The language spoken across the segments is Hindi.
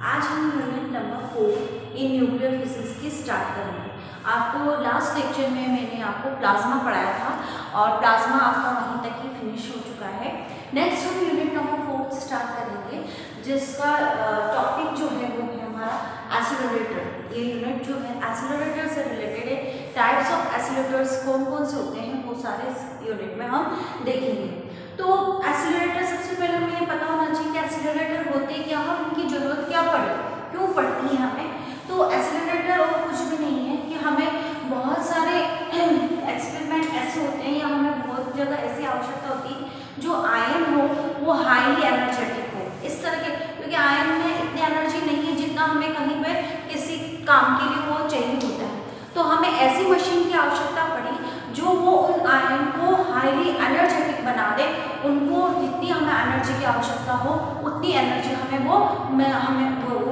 आज हम unit number 4 in nuclear physics की स्टार्ट करेंगे। आपको लास्ट लेक्चर में मैंने आपको प्लाज्मा पढ़ाया था और प्लाज्मा आपका वहीं तक ही फिनिश हो चुका है। नेक्स्ट हम यूनिट नंबर 4 स्टार्ट करेंगे, जिसका टॉपिक जो है वो है हमारा एक्सीलरेटर। ये यूनिट जो है एक्सीलरेटर से रिलेटेड है। टाइप्स ऑफ एक्सीलरेटर्स कौन कौन से होते हैं वो सारे यूनिट में हम देखेंगे। तो एक्सीलरेटर सबसे पहले हमें ये पता होना चाहिए कि एक्सीलरेटर होते क्या है, उनकी जरूरत क्या पड़े, क्यों पड़ती है हमें। तो एक्सीलरेटर और कुछ भी नहीं है कि हमें बहुत सारे एक्सपेरिमेंट ऐसे होते हैं या हमें बहुत ज़्यादा ऐसी आवश्यकता होती है जो आयन हो वो हाईली एनर्जेटिक हो, इस तरह के, क्योंकि आयन में इतनी एनर्जी नहीं है जितना हमें कहीं पर किसी काम के लिए वो चाहिए होता है। तो हमें ऐसी मशीन की आवश्यकता पड़ी जो वो उन आयन को हाईली एनर्जेटिक बना दे, उनको जितनी हमें एनर्जी की आवश्यकता हो उतनी एनर्जी हमें वो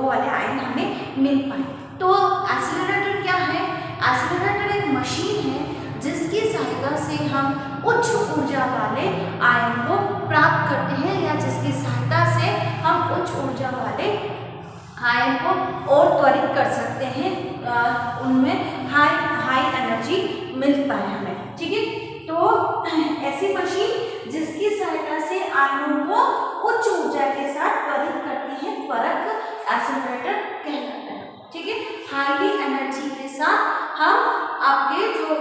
वाले आयन हमें मिल पाए। तो एक्सीलरेटर क्या है? एक्सीलरेटर एक मशीन है जिसकी सहायता से हम उच्च ऊर्जा वाले आयन को प्राप्त करते हैं, या जिसकी सहायता से हम उच्च ऊर्जा वाले आयन को और त्वरित कर सकते हैं, उनमें हाई एनर्जी मिल पाए हमें। ठीक है, तो ऐसी मशीन जिसकी सहायता से आयनों को उच्च ऊर्जा के साथ त्वरित करती है, त्वरक एक्सीलरेटर कहलाता है। ठीक है, हाईली एनर्जी के साथ हम आपके जो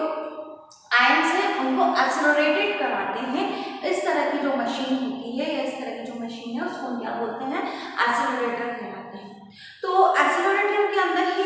आयन्स हैं उनको एक्सीलरेटेड कराते हैं। इस तरह की जो मशीन होती है या इस तरह की जो मशीन है उसको क्या बोलते हैं? एक्सीलरेटर कहलाते हैं। तो एक्सीलरेटर के अंदर ही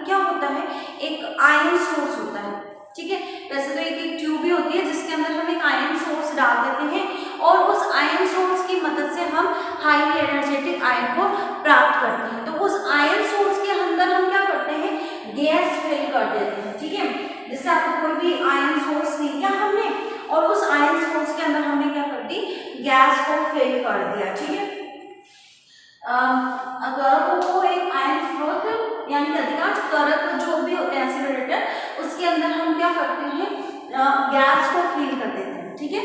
क्या होता है? एक आयन सोर्स होता है। ठीक है, वैसे तो एक ट्यूब भी होती है जिसके अंदर हम एक आयन सोर्स डाल देते हैं और उस आयन सोर्स की मदद से हम हाईली एनर्जेटिक आयन को प्राप्त करते हैं। तो उस आयन सोर्स के अंदर हम क्या करते हैं? गैस फिल कर देते हैं। ठीक है, जैसे आपको कोई भी आयन सोर्स लिया हमने और उस आयन सोर्स के अंदर हमने क्या कर दी? गैस को फिल कर दिया। ठीक है, अगर वो एक आयन स्रोत यानी अधिकांश त्वरक जो भी होते हैं एक्सीलरेटर, उसके अंदर हम क्या करते हैं? गैस को फिल कर देते हैं। ठीक है,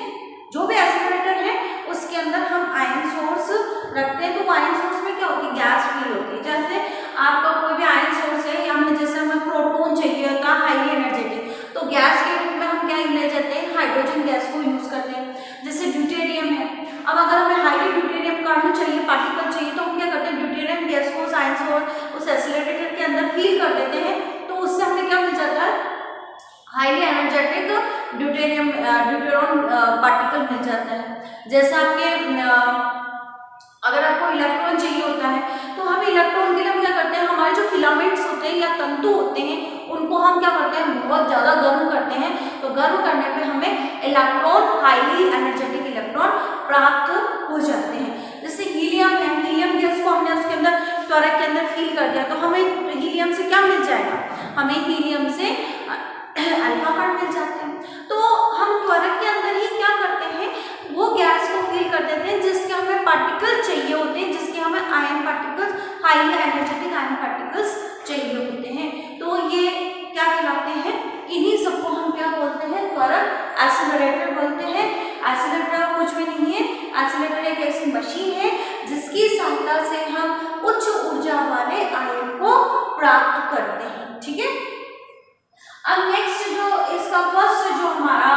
जो भी एक्सीलरेटर है उसके अंदर हम आयन सोर्स रखते हैं, तो वो आयन सोर्स में क्या होती है? गैस फिल होती है। जैसे आपका कोई भी आयन सोर्स है या हमें जैसे हमें प्रोटॉन चाहिए का हाईली एनर्जेटिक, तो गैस के रूप में हम क्या ले जाते हैं? हाइड्रोजन गैस को यूज करते हैं। जैसे ड्यूटेरियम है, अब अगर हमें हाईली ड्यूटेरियम काढना चाहिए, पार्टिकल चाहिए, तो हम क्या करते हैं? ड्यूटेरियम गैस को उस आयन सोर्स उस एक्सीलरेटर के अंदर फील कर देते हैं, तो उससे हमें क्या मिल जाता है? हाईली एनर्जेटिक ड्यूटेरॉन पार्टिकल मिल जाता है। जैसा आपके अगर आपको इलेक्ट्रॉन चाहिए होता है तो हम इलेक्ट्रॉन के लिए हम क्या करते हैं? हमारे जो फिलामेंट्स होते हैं या तंतु होते हैं उनको हम क्या करते हैं? बहुत ज़्यादा गर्म करते हैं, तो गर्म करने पे हमें इलेक्ट्रॉन, हाईली एनर्जेटिक इलेक्ट्रॉन प्राप्त हो जाते हैं। जैसे हीलियम है, हीलियम गैस को हमने उसके अंदर त्वरक के अंदर फील कर दिया, तो हमें हीलियम से क्या मिल जाएगा? हमें हीलियम से अल्फा कण मिल जाते हैं। तो हम त्वरक के अंदर ही क्या करते हैं? वो गैस को फील कर देते हैं जिसके हमें पार्टिकल चाहिए होते हैं, जिसके हमें ion particles, highly energetic ion particles चाहिए होते हैं। तो ये क्या कहलाते हैं? इन्हीं सबको हम क्या बोलते हैं? त्वरक एक्सीलरेटर बोलते हैं। एक्सीलरेटर कुछ भी नहीं है, एक्सीलरेटर एक ऐसी मशीन है जिसकी सहायता से हम उच्च ऊर्जा वाले आयन को प्राप्त करते हैं। ठीक है, अब नेक्स्ट जो इसका फर्स्ट जो हमारा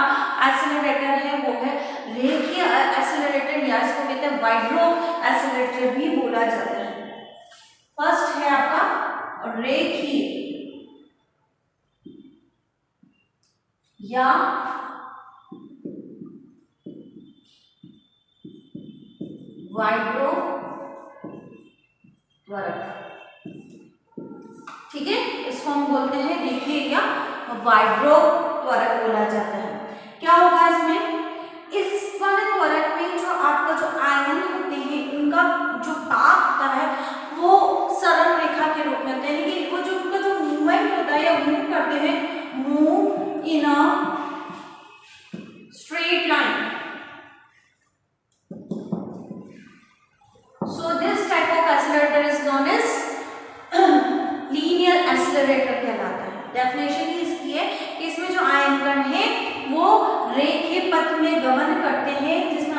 एक्सीलरेटर है वो है रेखीय एक्सीलरेटर, या इसको कहते हैं वाइड्रो एक्सीलरेटर भी बोला जाता है। फर्स्ट है आपका रेखीय या वाइड्रो त्वरक। ठीक है, इसको हम बोलते हैं रेखीय या वाइड्रो त्वरक बोला जाता है। क्या होगा इसमें? इस वाले त्वरक में जो आपका जो आयन होते हैं उनका जो ताप होता है वो सरल रेखा के रूप में होता है, लेकिन वो जो उनका जो मूवमेंट होता है या मूव करते हैं, move in a straight line. So this type of accelerator is known as linear accelerator कहलाता है। डेफिनेशन ही इसकी है कि इसमें जो आयन कण है वो रेखीय पथ में गमन करते हैं, जिसमें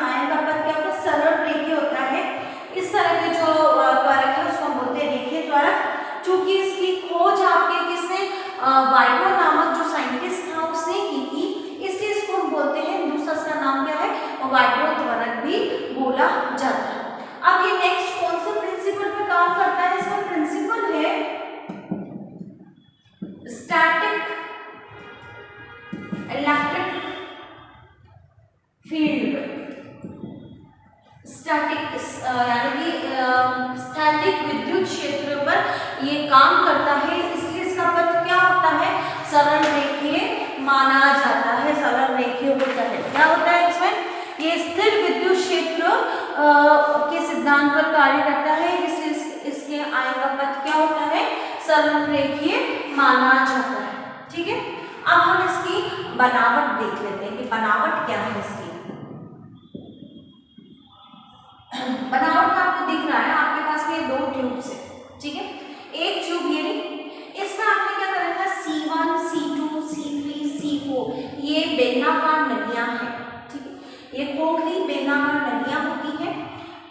स्टैटिक यानी कि स्थैतिक विद्युत क्षेत्र पर ये काम करता है, इसलिए इसका पथ क्या होता है, सरल रेखीय माना जाता है, सरल रेखीय होता है। क्या होता है इसमें, ये स्थिर विद्युत क्षेत्र के सिद्धांत पर कार्य करता है, इसलिए इसके आय का पथ क्या होता है, सरल रेखीय माना जाता है। ठीक है, अब हम इसकी बनावट देख लेते हैं कि बनावट क्या है इसकी। बनावट का आपको दिख रहा है, आपके पास में 2 ट्यूब्स है। ठीक है, एक ट्यूब ये रही, इसमें आपने क्या करा था, C1, C2, C3, C4 ये बेलनाकार नलियां हैं। ठीक है, ये खोखली बेलनाकार नलियां होती हैं,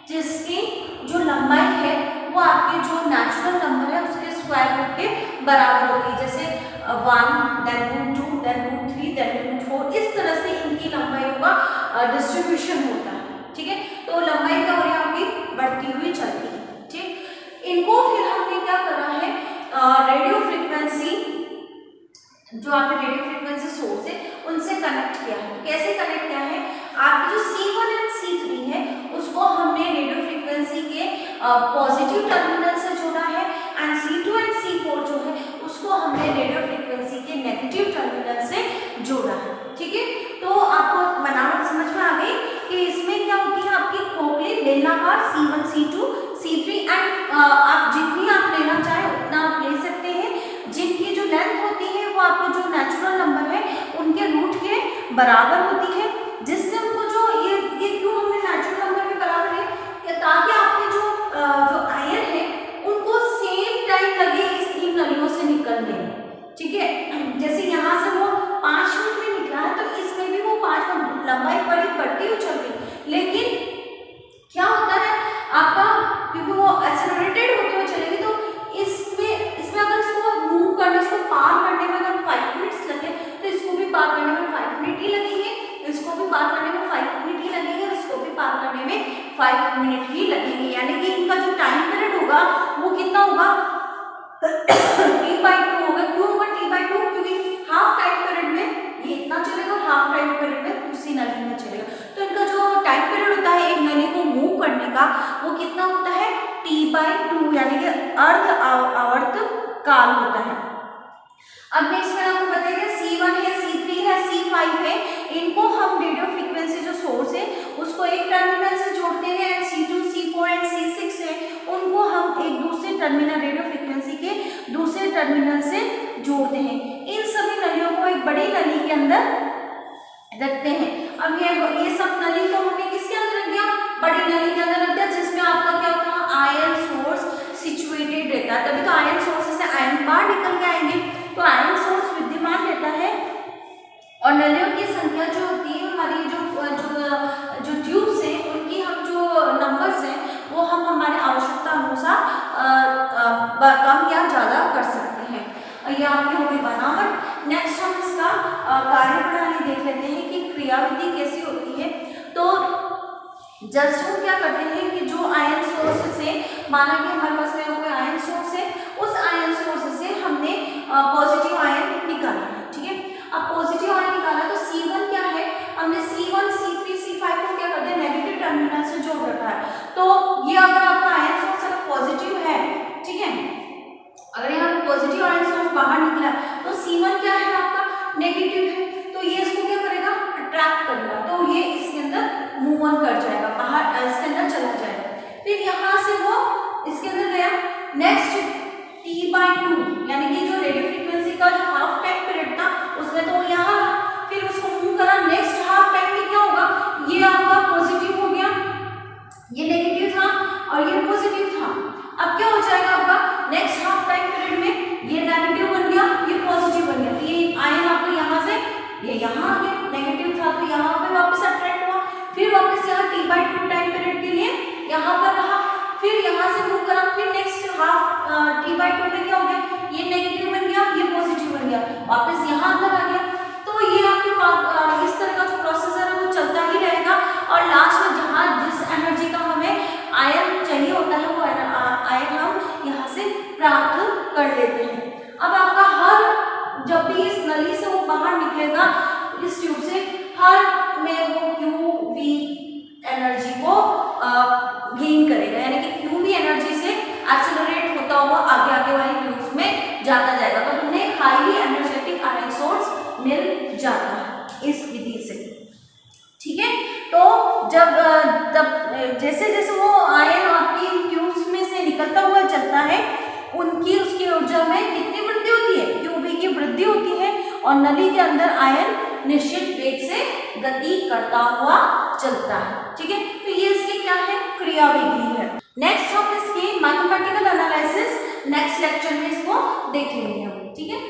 जिसकी जो लंबाई है वो आपके जो नेचुरल नंबर है उसके स्क्वायर रूट के बराबर होती है। जैसे 1, then root 2, then root 3, then root 4, इस तरह से इनकी लंबाइयों का डिस्ट्रीब्यूशन होता है। ठीक है, तो लंबाई क्या हो रही है आपकी, बढ़ती हुई चलती है। ठीक, इनको फिर हमने क्या करा है, रेडियो फ्रीक्वेंसी, जो आपके रेडियो फ्रीक्वेंसी सोर्स है उनसे कनेक्ट किया है। कैसे कनेक्ट किया है, आपकी जो C1 एंड C3 है उसको हमने रेडियो फ्रीक्वेंसी के पॉजिटिव टर्मिनल से जोड़ा है, एंड C2 एंड C4 जो है उसको हमने रेडियो फ्रीक्वेंसी के नेगेटिव टर्मिनल से जोड़ा है। ठीक है, तो आपको बनावट समझ में आ गई कि इसमें क्या होती है, आपकी खोखली बेलनाकार C1, C2, C3 एंड आप जितनी आप लेना चाहें उतना आप ले सकते हैं, जिनकी जो लेंथ होती है वो आपको जो नेचुरल नंबर है उनके रूट के बराबर होती है, जिससे उनको जो ये क्यों हमने नेचुरल नंबर के बराबर है, ताकि आपके जो आयन है उनको सेम टाइम लगे इस इन नलियों से निकलने में। ठीक है, जैसे यहाँ से वो 5 मिनट में निकला है तो इसमें भी वो 5 मिनट लंबाई बड़ी बढ़ती हुई चल रही, लेकिन क्या होता है आपका, क्योंकि वो एक्सेलरेटेड होते हुए चलेगी तो इसमें अगर इसको मूव करने, इसको पार करने में अगर 5 मिनट्स लगे तो इसको भी पार करने में 5 मिनट ही लगेंगे, इसको भी पार करने में 5 मिनट ही लगेंगे, और इसको भी पार करने में 5 मिनट ही लगेंगे। यानी कि इनका जो टाइम पीरियड होगा वो कितना होगा, T/2 होगा। क्यों होगा T/2, क्योंकि हाफ टाइम पीरियड में ये इतना चलेगा, हाफ टाइम पीरियड में दूसरी नली में चलेगा। तो इनका जो टाइम पीरियड होता है एक नली को मूव करने का वो कितना होता है, T/2, यानी कि अर्ध आवर्त काल होता है। अब नेक्स्ट में आपको बताइए C1 है, C3 है, C5 है, इनको हम रेडियो फ्रीक्वेंसी जो सोर्स है उसको एक टर्मिनल से जोड़ते हैं, and C2, C4 and C6 है उनको हम एक दूसरे टर्मिनल रेडियो फ्रीक्वेंसी के दूसरे टर्मिनल से जोड़ते हैं। इन सभी नलियों को एक बड़ी नली के अंदर रखते हैं। अब ये सब नली को हमने किसके अंदर रख दिया, बड़ी नली के अंदर रख दिया, जिसमें आपका क्या होता है, आयन सोर्स सिचुएटेड रहता है। तभी तो आयन सोर्स से आयन बाहर निकल के आएंगे, तो आयन सोर्स विद्यमान रहता है, और नलियों की संख्या जो होती है हमारी जो ट्यूब्स हैं उनकी हम जो नंबर्स हैं वो हम हमारे आवश्यकता अनुसार कम या ज़्यादा कर सकते हैं। ये आपकी होगी बनावट। नेक्स्ट हम इसका कार्यप्रणाली देख लेते हैं कि क्रियाविधि कैसी होती है। तो जस्ट हम क्या करते हैं कि जो आयन सोर्स से, माना कि हमारे पास में कोई आयन सोर्स है, उस आयन सोर्स से हमने पॉजिटिव आयन निकाला है। ठीक है, अब पॉजिटिव आयन निकाला तो C1 क्या है, हमने C1, C3, C5 को क्या करते हैं, नेगेटिव टर्मिनल से जोड़ रखा है। तो ये अगर आपका आयन सोर्स अगर पॉजिटिव है, ठीक है, अगर यहाँ पे पॉजिटिव आयन सोर्स बाहर निकला तो C1 क्या है आपका, नेगेटिव है, तो ये इसको क्या करेगा, अट्रैक्ट करेगा, तो ये इसके अंदर मूव ऑन कर जाएगा, बाहर इसके अंदर चला जाएगा। फिर यहाँ से वो इसके अंदर गया, नेक्स्ट T/2 यानी कि जो रेडियो फ्रीक्वेंसी का जो हाफ टाइम पीरियड था उसमें तो यहाँ, फिर उसको मूव करा, नेक्स्ट हाफ टाइम में क्या होगा, ये आपका पॉजिटिव हो गया, ये नेगेटिव था और ये पॉजिटिव था। अब क्या हो जाएगा आपका, नेक्स्ट हाफ टाइम पीरियड में ये नेगेटिव बन गया, ये पॉजिटिव बन गया, तो ये आयन आपको यहाँ से ये यहाँ आ गया, नेगेटिव था तो यहाँ पे वापस अट्रैक्ट हुआ, फिर वापस यहाँ T/2 टाइम पीरियड के लिए यहाँ पर रहा, फिर यहाँ से मूव करा, फिर नेक्स्ट हाफ T/2 में क्या हो गया, ये नेगेटिव बन गया, ये पॉजिटिव बन गया, वापस यहाँ अंदर आ गया। तो ये आपके इस तरह का जो प्रोसेसर है वो चलता ही रहेगा, और लास्ट में जहाँ जिस एनर्जी का हमें आयन चाहिए होता है वो आयन हम यहाँ से प्राप्त कर लेते हैं। अब आपका हर जब भी इस नली से वो बाहर निकलेगा इस ट्यूब से, हर में वो QV एनर्जी को जाता जाएगा। तो हमें हाईली एनर्जेटिक आयन सोर्स मिल जाता है इस विधि से, ठीक है। तो जब जैसे जैसे वो आयन आपकी ट्यूब्स में से निकलता हुआ चलता है, उसकी ऊर्जा में कितनी वृद्धि होती है, क्यूबी की वृद्धि होती है, और नली के अंदर आयन निश्चित वेग से गति करता हुआ चलता है, ठीक है। तो ये इसकी क्या है, क्रिया विधि है। नेक्स्ट हम इसकी मैथमेटिकल एनालिसिस नेक्स्ट लेक्चर में इसको देख लेंगे हम, ठीक है।